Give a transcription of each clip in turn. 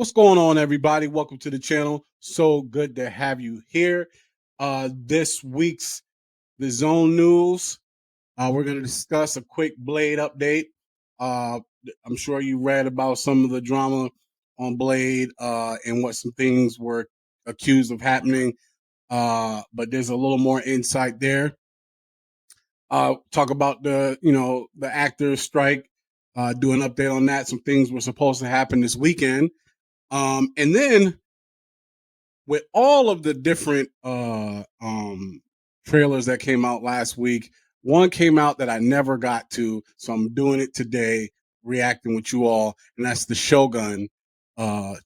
What's going on, everybody? Welcome to the channel. So good to have you here. This week's The Zone News. We're going to discuss a quick Blade update. Uh, I'm sure you read about some of the drama on Blade and what some things were accused of happening. But there's a little more insight there. Talk about the actors strike. Do an update on that. Some things were supposed to happen this weekend. And then with all of the different trailers that came out last week, one came out that I never got to, so I'm doing it today, reacting with you all, and that's the Shogun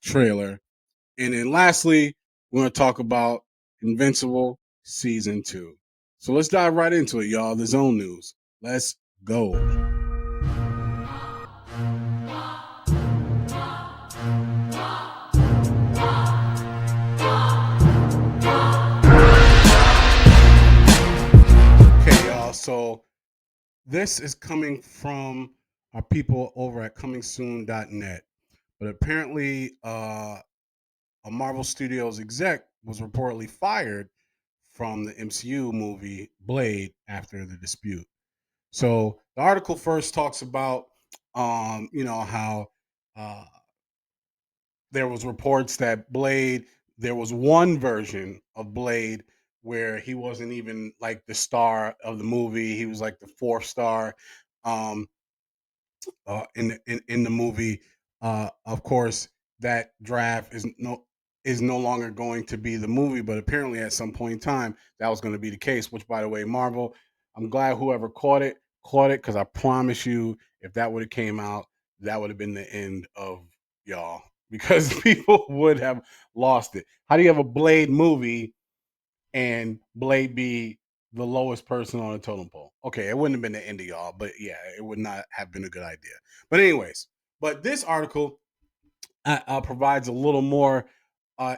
trailer. And then lastly, we're going to talk about Invincible Season 2. So let's dive right into it, y'all. The Zone News. Let's go. So this is coming from our people over at comingsoon.net. But apparently, a Marvel Studios exec was reportedly fired from the MCU movie Blade after the dispute. So the article first talks about, how there was reports that Blade, there was one version of Blade where he wasn't even like the star of the movie. He was like the fourth star um, in the movie. Of course, that draft is no longer going to be the movie, but apparently at some point in time that was going to be the case. Which, by the way, Marvel, I'm glad whoever caught it because I promise you, if that would have came out, that would have been the end of y'all because people would have lost it. How do you have a Blade movie and Blade be the lowest person on the totem pole? Okay, it wouldn't have been the end of y'all, but yeah, it would not have been a good idea. But anyways, this article provides a little more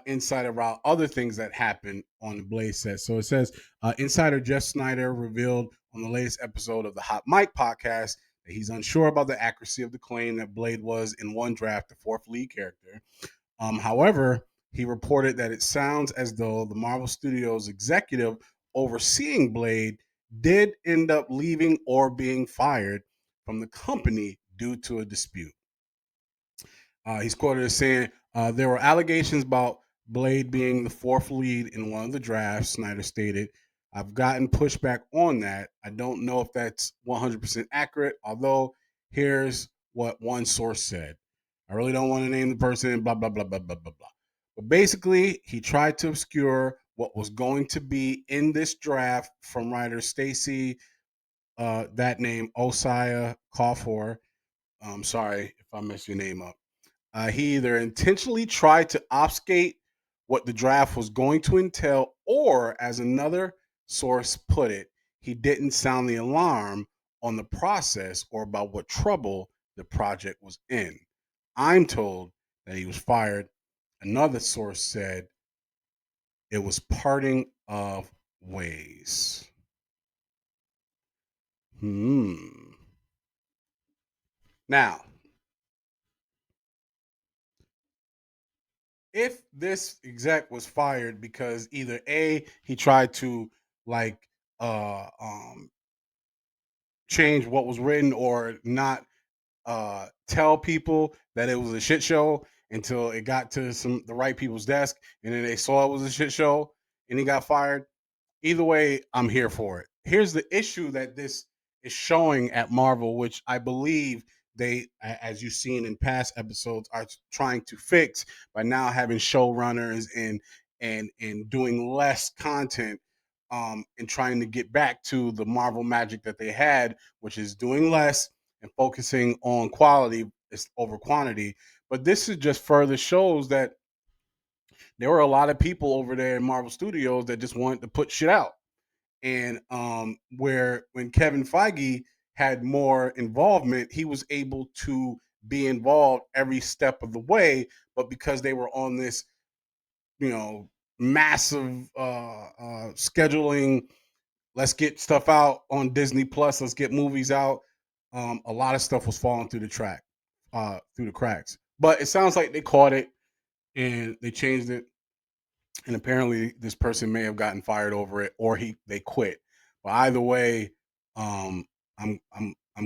insight about other things that happened on the Blade set. So it says insider Jeff Snyder revealed on the latest episode of the Hot Mic podcast that he's unsure about the accuracy of the claim that Blade was in one draft the fourth lead character. However, he reported that it sounds as though the Marvel Studios executive overseeing Blade did end up leaving or being fired from the company due to a dispute. He's quoted as saying, there were allegations about Blade being the fourth lead in one of the drafts, Snyder stated. I've gotten pushback on that. I don't know if that's 100% accurate, although here's what one source said. I really don't want to name the person, blah, blah, blah, blah, blah, blah, blah. But basically, he tried to obscure what was going to be in this draft from writer Stacy, that name, Osaya Kaufor. I'm sorry if I messed your name up. He either intentionally tried to obfuscate what the draft was going to entail, or, as another source put it, he didn't sound the alarm on the process or about what trouble the project was in. I'm told that he was fired. Another source said it was parting of ways. Now, if this exec was fired because either A, he tried to like change what was written or not tell people that it was a shit show until it got to the right people's desk and then they saw it was a shit show and he got fired. Either way, I'm here for it. Here's the issue that this is showing at Marvel, which I believe they, as you've seen in past episodes, are trying to fix by now having showrunners and doing less content, and trying to get back to the Marvel magic that they had, which is doing less and focusing on quality over quantity. But this is just further shows that there were a lot of people over there in Marvel Studios that just wanted to put shit out. And where when Kevin Feige had more involvement, he was able to be involved every step of the way. But because they were on this, massive scheduling, let's get stuff out on Disney Plus, let's get movies out. A lot of stuff was falling through the cracks. But it sounds like they caught it. and they changed it, and apparently this person may have gotten fired over it, or they quit. But either way, um, I'm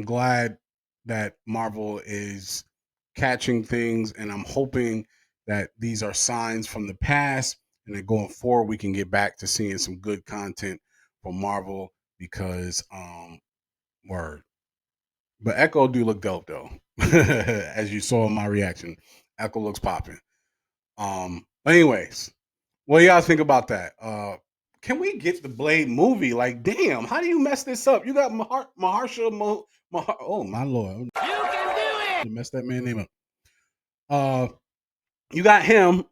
glad that Marvel is catching things, and I'm hoping that these are signs from the past, and that going forward we can get back to seeing some good content from Marvel because word. But Echo do look dope though, as you saw in my reaction. Echo looks popping. But anyways, what do y'all think about that? Can we get the Blade movie? Like, damn, how do you mess this up? You got oh my lord, you can do it. Mess that man name up. Uh, you got him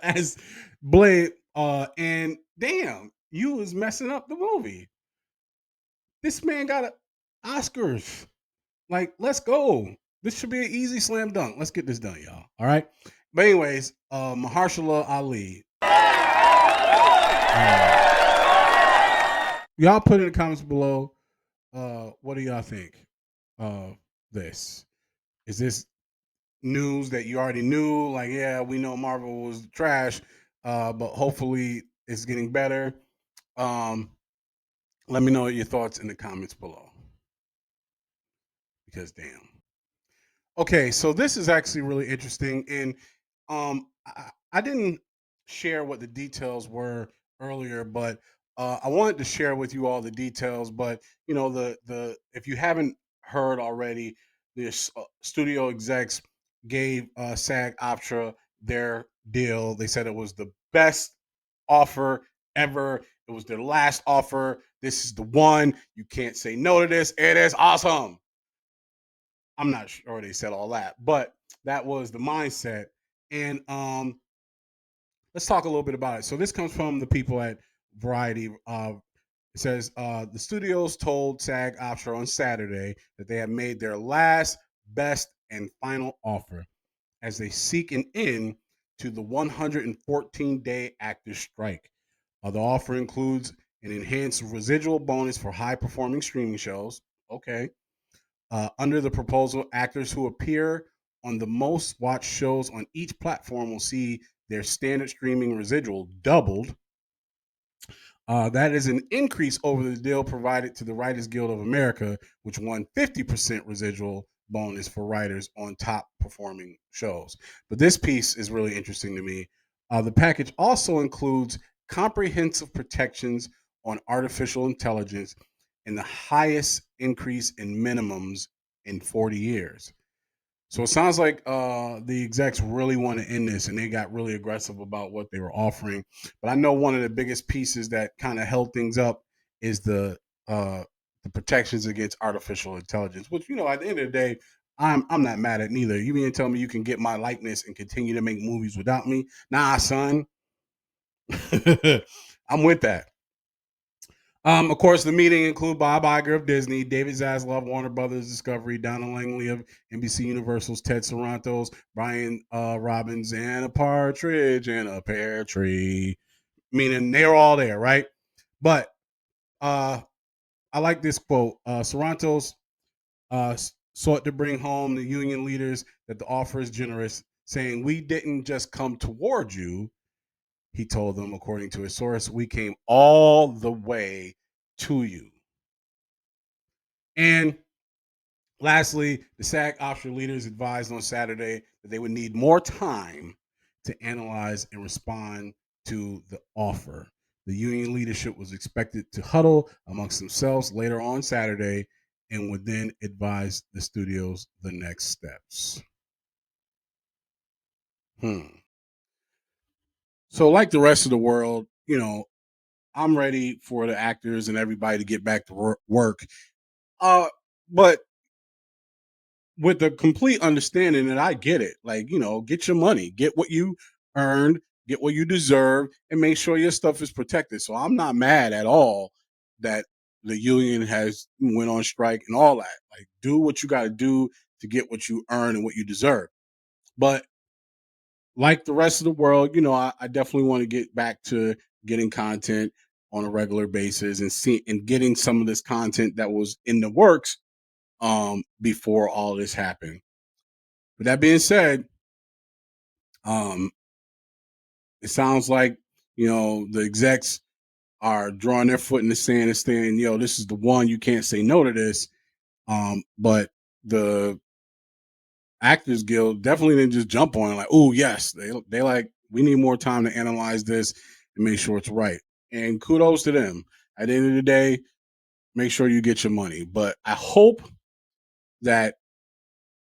as Blade. And damn, you was messing up the movie. This man got Oscars. Like, let's go. This should be an easy slam dunk. Let's get this done, y'all. All right. But anyways, Mahershala Ali. Y'all put in the comments below. What do y'all think of this? Is this news that you already knew? Like, yeah, we know Marvel was trash, but hopefully it's getting better. Um, Let me know your thoughts in the comments below. Because damn. Okay, so this is actually really interesting, and I didn't share what the details were earlier, but I wanted to share with you all the details. But you know, the if you haven't heard already, the studio execs gave SAG-AFTRA their deal. They said it was the best offer ever. It was their last offer. This is the one. You can't say no to this. It is awesome. I'm not sure they said all that, but that was the mindset. And let's talk a little bit about it. So this comes from the people at Variety. It says the studios told SAG-AFTRA on Saturday that they have made their last, best, and final offer as they seek an end to the 114-day actors strike. The offer includes an enhanced residual bonus for high-performing streaming shows. Okay. Under the proposal, actors who appear on the most watched shows on each platform will see their standard streaming residual doubled. That is an increase over the deal provided to the Writers Guild of America, which won 50% residual bonus for writers on top performing shows. But this piece is really interesting to me. The package also includes comprehensive protections on artificial intelligence and the highest increase in minimums in 40 years. So it sounds like the execs really want to end this, and they got really aggressive about what they were offering. But I know one of the biggest pieces that kind of held things up is the protections against artificial intelligence. Which, you know, at the end of the day, I'm not mad at neither. You mean to tell me you can get my likeness and continue to make movies without me? Nah, son. I'm with that. Of course, the meeting include Bob Iger of Disney, David Zaslav, Warner Brothers Discovery, Donna Langley of NBC Universal's, Ted Sarantos, Brian Robbins, and a partridge and a pear tree. Meaning they're all there, right? But uh, I like this quote. Sarantos sought to bring home the union leaders that the offer is generous, saying, "We didn't just come toward you," he told them, according to his source, "we came all the way to you." And lastly, the SAG-AFTRA leaders advised on Saturday that they would need more time to analyze and respond to the offer. The union leadership was expected to huddle amongst themselves later on Saturday and would then advise the studios the next steps. So, like the rest of the world, you know, I'm ready for the actors and everybody to get back to work. But with the complete understanding that I get it. Like, you know, get your money, get what you earned, get what you deserve, and make sure your stuff is protected. So I'm not mad at all that the union has went on strike and all that. Like, do what you got to do to get what you earn and what you deserve. But like the rest of the world, you know, I definitely want to get back to getting content on a regular basis and getting some of this content that was in the works before all this happened. With that being said, Um, it sounds like the execs are drawing their foot in the sand and saying, "Yo, this is the one. You can't say no to this." But the Actors Guild definitely didn't just jump on it like, "Oh, yes." They like, we need more time to analyze this and make sure it's right. And kudos to them. At the end of the day, make sure you get your money. But I hope that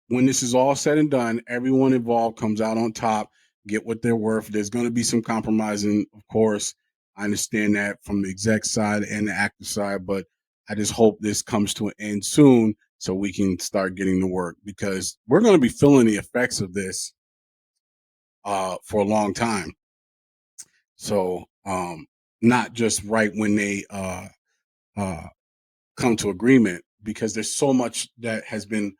when this is all said and done, everyone involved comes out on top, get what they're worth. There's going to be some compromising, of course. I understand that from the exec side and the actor side, but I just hope this comes to an end soon so we can start getting to work, because we're going to be feeling the effects of this for a long time. So, not just right when they uh, come to agreement, because there's so much that has been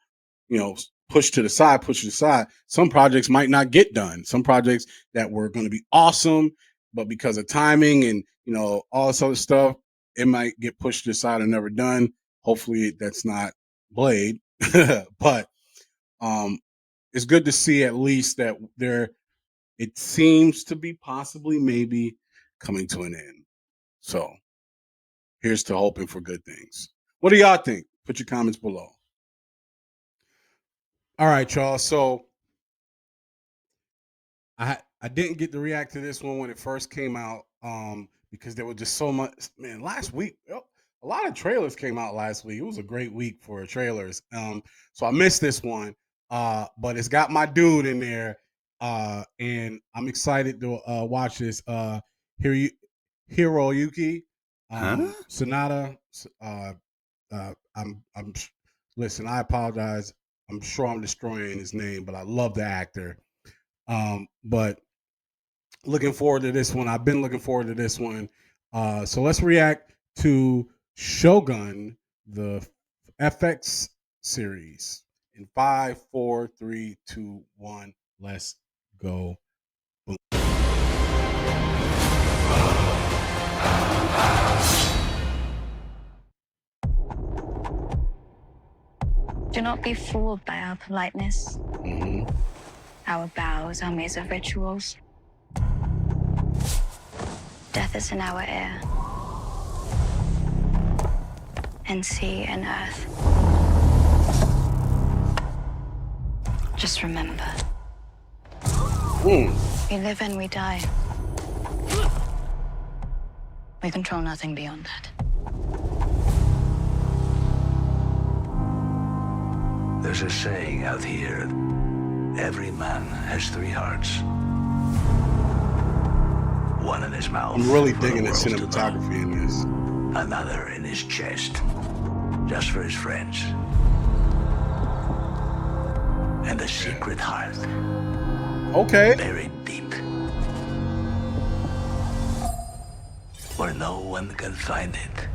pushed to the side, pushed to the side. Some projects might not get done. Some projects that were going to be awesome, but because of timing and all this other stuff, it might get pushed to the side and never done. Hopefully, that's not Blade, but um, it's good to see at least that there. It seems to be possibly maybe coming to an end. So here's to hoping for good things. What do y'all think? Put your comments below. All right, y'all. So I didn't get to react to this one when it first came out, because there was just so much. Man, last week a lot of trailers came out last week. It was a great week for trailers. So I missed this one, but it's got my dude in there, and I'm excited to watch this. Hiro, Hiroyuki Huh? Sonata. I'm listen. I apologize. I'm sure I'm destroying his name, but I love the actor. But looking forward to this one. I've been looking forward to this one. So let's react to Shogun, the FX series. In 5, 4, 3, 2, 1. Let's go. Boom. Do not be fooled by our politeness. Mhm. Our bows are maze of rituals. Death is in our air. And sea and earth. Just remember. We live and we die. We control nothing beyond that. There's a saying out here: every man has 3 hearts. One in his mouth. I'm really for the digging the world to know. cinematography in this. Another in his chest, just for his friends. And a secret heart, Okay. buried deep, where no one can find it.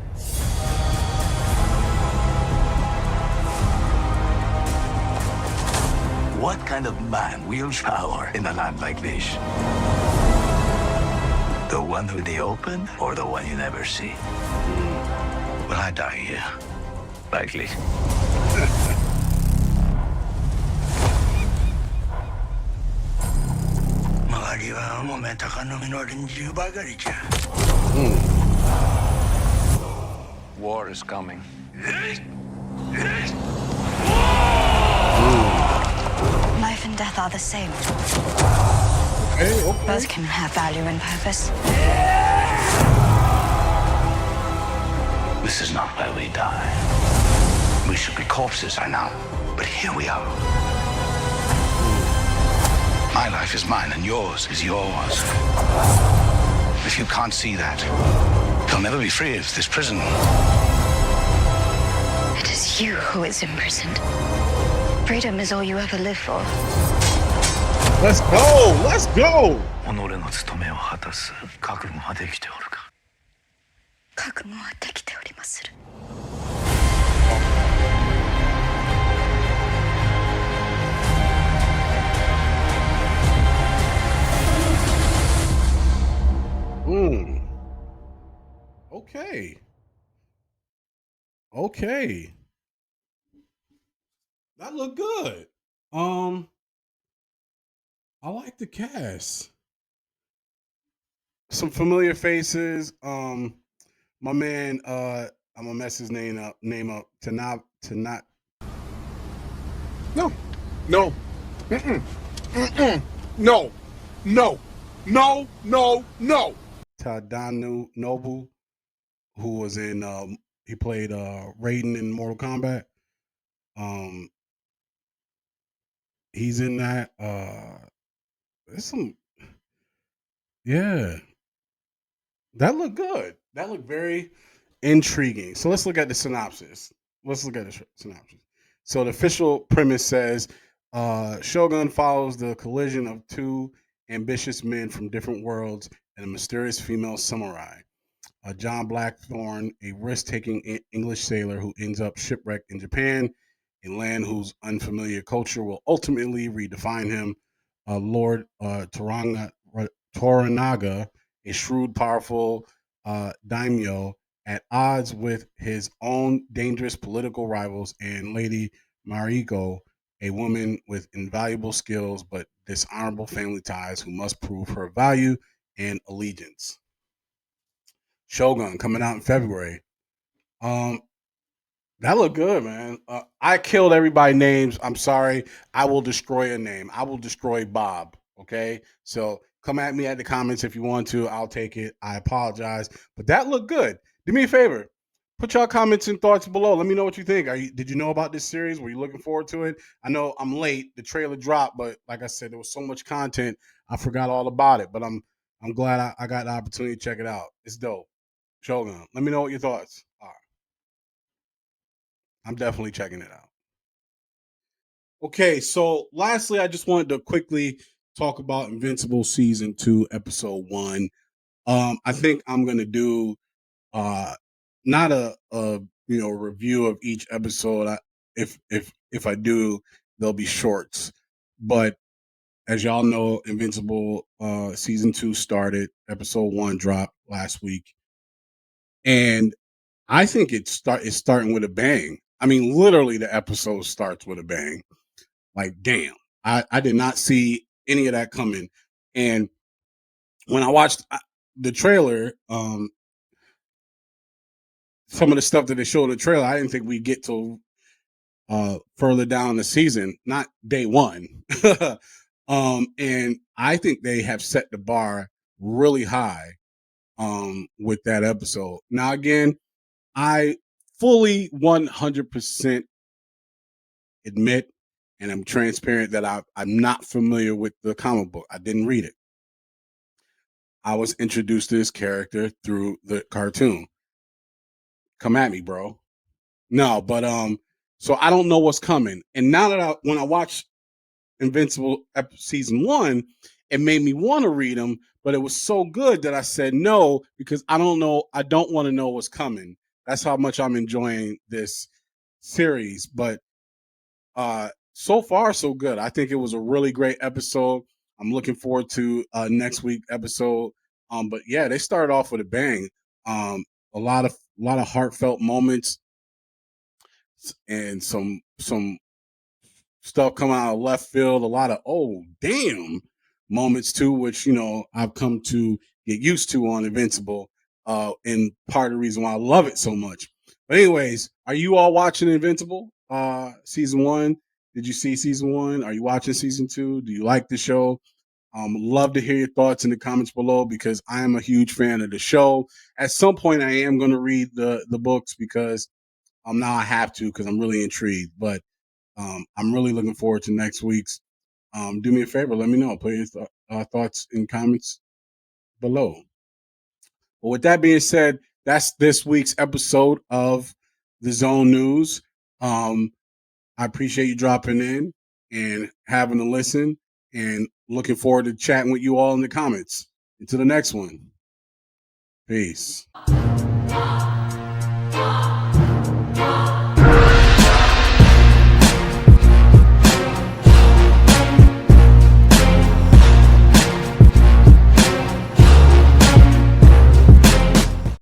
What kind of man wields power in a land like this? The one with the open, or the one you never see? Will I die here? Likely. War is coming. Life and death are the same. Okay. Both can have value and purpose. This is not where we die. We should be corpses, I know. But here we are. My life is mine and yours is yours. If you can't see that, you'll never be free of this prison. It is you who is imprisoned. Freedom is all you ever live for. Let's go. Let's go. 己の務めを果たす覚悟はできておるか。覚悟はできておりまする。Okay. Okay. That looked good. I like the cast. Some familiar faces. My man, I'm gonna mess his name up. Tanat No, no, no, no, no, no, no. Tadanu Nobu, who was in he played Raiden in Mortal Kombat. Um, he's in that. There's some, yeah, that looked good. That looked very intriguing. So let's look at the synopsis. Let's look at the synopsis. So the official premise says Shogun follows the collision of two ambitious men from different worlds and a mysterious female samurai. John Blackthorne, a risk taking English sailor who ends up shipwrecked in Japan, a land whose unfamiliar culture will ultimately redefine him. Lord Toranaga, a shrewd, powerful daimyo at odds with his own dangerous political rivals, and Lady Mariko, a woman with invaluable skills but dishonorable family ties who must prove her value and allegiance. Shogun coming out in February. Um, that looked good, man. I killed everybody's names. I'm sorry. I will destroy a name. I will destroy Bob. Okay, so come at me at the comments if you want to. I'll take it. I apologize, but that looked good. Do me a favor. Put your comments and thoughts below. Let me know what you think. Did you know about this series? Were you looking forward to it? I know I'm late. The trailer dropped, but like I said, there was so much content, I forgot all about it. But I'm glad I got the opportunity to check it out. It's dope. Shogun. Let me know what your thoughts are. I'm definitely checking it out. Okay, so lastly, I just wanted to quickly talk about Invincible season 2, episode 1. I think I'm gonna do uh not a review of each episode. If I do, they'll be shorts. But as y'all know, Invincible season 2 started. Episode 1 dropped last week, and I think it's starting with a bang. I mean, literally, the episode starts with a bang. Like, damn, I did not see any of that coming. And when I watched the trailer, some of the stuff that they showed in the trailer, I didn't think we'd get to further down the season, not day one. And I think they have set the bar really high with that episode. Now, again, I fully 100% admit and I'm transparent that I'm not familiar with the comic book. I didn't read it. I was introduced to this character through the cartoon. Come at me, bro. No, but so I don't know what's coming. And now that when I watched Invincible season 1, it made me want to read them, but it was so good that I said no because I don't know. I don't want to know what's coming. That's how much I'm enjoying this series. But so far so good. I think it was a really great episode. I'm looking forward to next week episode. But yeah, they started off with a bang. A lot of heartfelt moments and some stuff coming out of left field. A lot of oh damn moments too, which I've come to get used to on Invincible. And part of the reason why I love it so much. But anyways, are you all watching Invincible season 1? Did you see season 1? Are you watching season 2? Do you like the show? Love to hear your thoughts in the comments below because I am a huge fan of the show. At some point, I am going to read the books because now I have to because I'm really intrigued. But I'm really looking forward to next week's. Do me a favor, let me know. Put your thoughts in comments below. But with that being said, that's this week's episode of the Zone News. I appreciate you dropping in and having a listen and looking forward to chatting with you all in the comments. Until the next one. Peace.